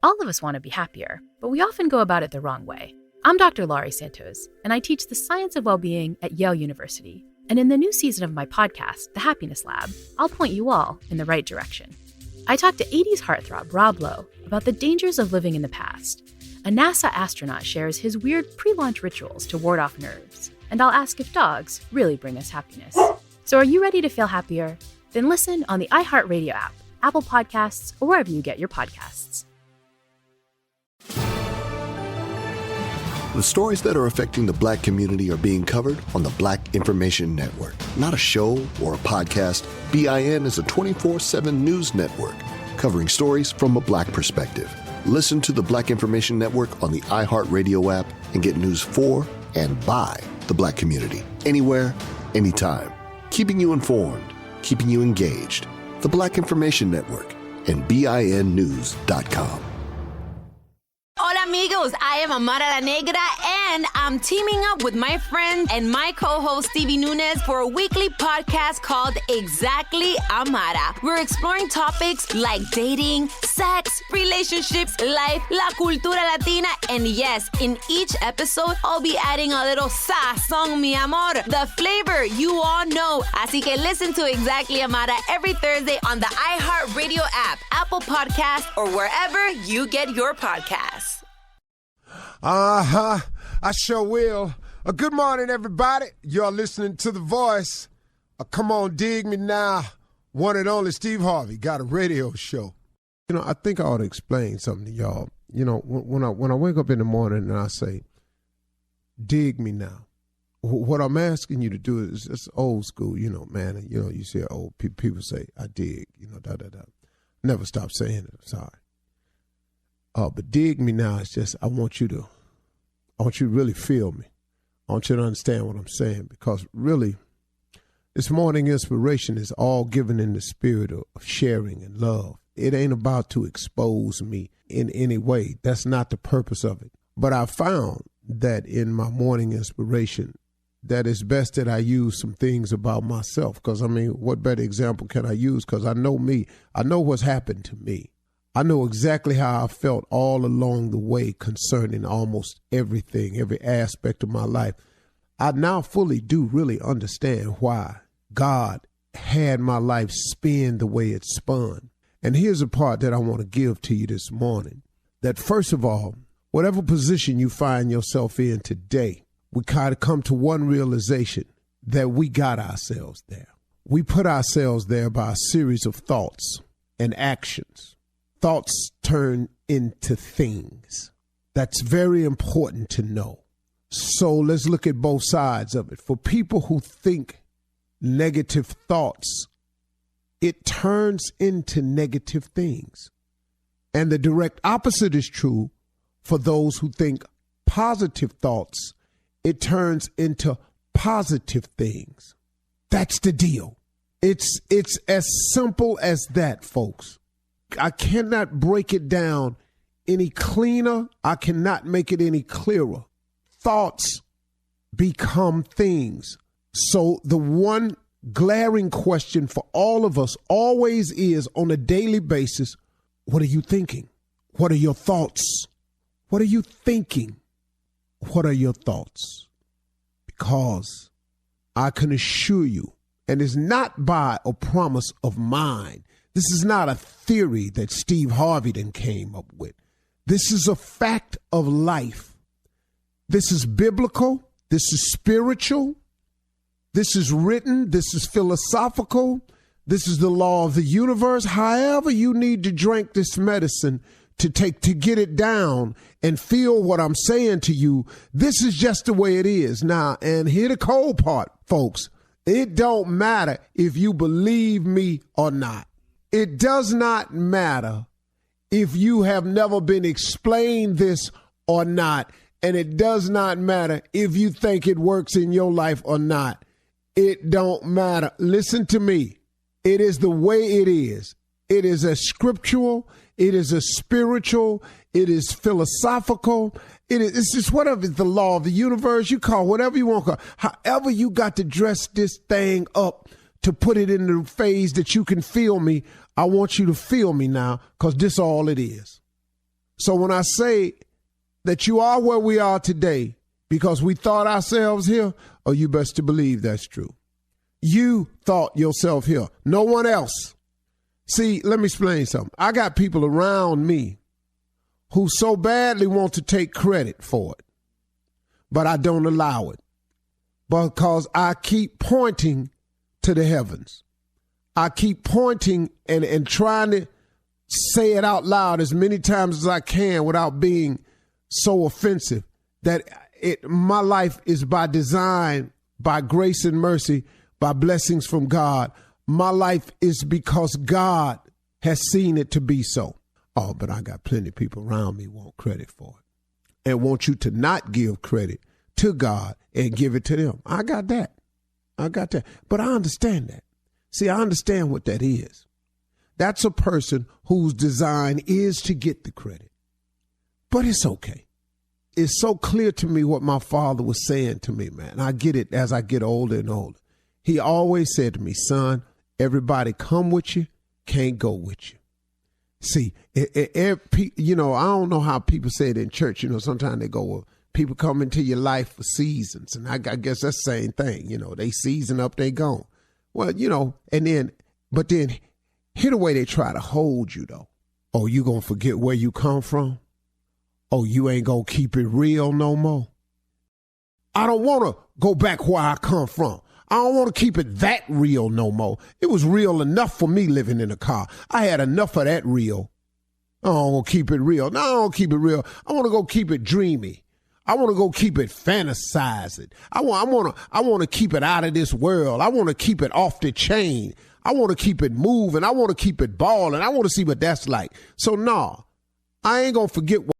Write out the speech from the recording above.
All of us want to be happier, but we often go about it the wrong way. I'm Dr. Laurie Santos, and I teach the science of well-being at Yale University. And in the new season of my podcast, The Happiness Lab, I'll point you all in the right direction. I talked to 80s heartthrob Rob Lowe about the dangers of living in the past. A NASA astronaut shares his weird pre-launch rituals to ward off nerves. And I'll ask if dogs really bring us happiness. So are you ready to feel happier? Then listen on the iHeartRadio app, Apple Podcasts, or wherever you get your podcasts. The stories that are affecting the Black community are being covered on the Black Information Network. Not a show or a podcast, BIN is a 24/7 news network covering stories from a Black perspective. Listen to the Black Information Network on the iHeartRadio app and get news for and by the Black community. Anywhere, anytime. Keeping you informed, keeping you engaged. The Black Information Network and BINnews.com. Hola amigos, I am Amara La Negra and I'm teaming up with my friend and my co-host Stevie Nunes for a weekly podcast called Exactly Amara. We're exploring topics like dating, sex, relationships, life, la cultura latina, and yes, in each episode, I'll be adding a little sazón, mi amor, the flavor you all know. Así que listen to Exactly Amara every Thursday on the iHeartRadio app, Apple Podcasts, or wherever you get your podcasts. I sure will. Good morning, everybody. You're listening to The Voice. Come on, dig me now. One and only Steve Harvey got a radio show. You know, I think I ought to explain something to y'all. You know, when I wake up in the morning and I say, dig me now, what I'm asking you to do is just old school, you know, man. You know, you see old people say, I dig, you know, da-da-da. Never stop saying it. I'm sorry. But dig me now is just, I want you to really feel me. I want you to understand what I'm saying, because really, this morning inspiration is all given in the spirit of sharing and love. It ain't about to expose me in any way. That's not the purpose of it. But I found that in my morning inspiration, that it's best that I use some things about myself. Because, I mean, what better example can I use? Because I know me. I know what's happened to me. I know exactly how I felt all along the way concerning almost everything, every aspect of my life. I now fully do really understand why God had my life spin the way it spun. And here's a part that I want to give to you this morning. That first of all, whatever position you find yourself in today, we kind of come to one realization, that we got ourselves there. We put ourselves there by a series of thoughts and actions. Thoughts turn into things. That's very important to know. So let's look at both sides of it. For people who think negative thoughts, it turns into negative things. And the direct opposite is true for those who think positive thoughts. It turns into positive things. That's the deal. It's as simple as that, folks. I cannot break it down any cleaner. I cannot make it any clearer. Thoughts become things. So the one glaring question for all of us always is, on a daily basis, what are you thinking? What are your thoughts? What are you thinking? What are your thoughts? Because I can assure you, and it's not by a promise of mine. This is not a theory that Steve Harvey then came up with. This is a fact of life. This is biblical. This is spiritual. This is written. This is philosophical. This is the law of the universe. However you need to drink this medicine to get it down and feel what I'm saying to you, this is just the way it is. Now, and here the cold part, folks. It don't matter if you believe me or not. It does not matter if you have never been explained this or not. And it does not matter if you think it works in your life or not. It don't matter. Listen to me. It is the way it is. It is a scriptural. It is a spiritual. It is philosophical. It's just whatever. It's the law of the universe. You call whatever you want to call. However you got to dress this thing up to put it in the phase that you can feel me. I want you to feel me now, because this all it is. So when I say that you are where we are today because we thought ourselves here, oh, you best to believe that's true. You thought yourself here, no one else. See, let me explain something. I got people around me who so badly want to take credit for it, but I don't allow it because I keep pointing to the heavens. I keep pointing and trying to say it out loud as many times as I can without being so offensive that my life is by design, by grace and mercy, by blessings from God. My life is because God has seen it to be so. Oh, but I got plenty of people around me want credit for it and want you to not give credit to God and give it to them. I got that. But I understand that. See, I understand what that is. That's a person whose design is to get the credit. But it's okay. It's so clear to me what my father was saying to me, man. I get it as I get older and older. He always said to me, son, everybody come with you, can't go with you. See, I don't know how people say it in church. Sometimes they go, well, people come into your life for seasons. And I guess that's the same thing. They season up, they gone. Well, but then hear the way they try to hold you, though. Oh, you going to forget where you come from? Oh, you ain't going to keep it real no more? I don't want to go back where I come from. I don't want to keep it that real no more. It was real enough for me living in a car. I had enough of that real. I don't want to keep it real. No, I don't keep it real. I want to go keep it dreamy. I want to go keep it fantasizing. I want to keep it out of this world. I want to keep it off the chain. I want to keep it moving. I want to keep it balling. I want to see what that's like. So, no, I ain't going to forget what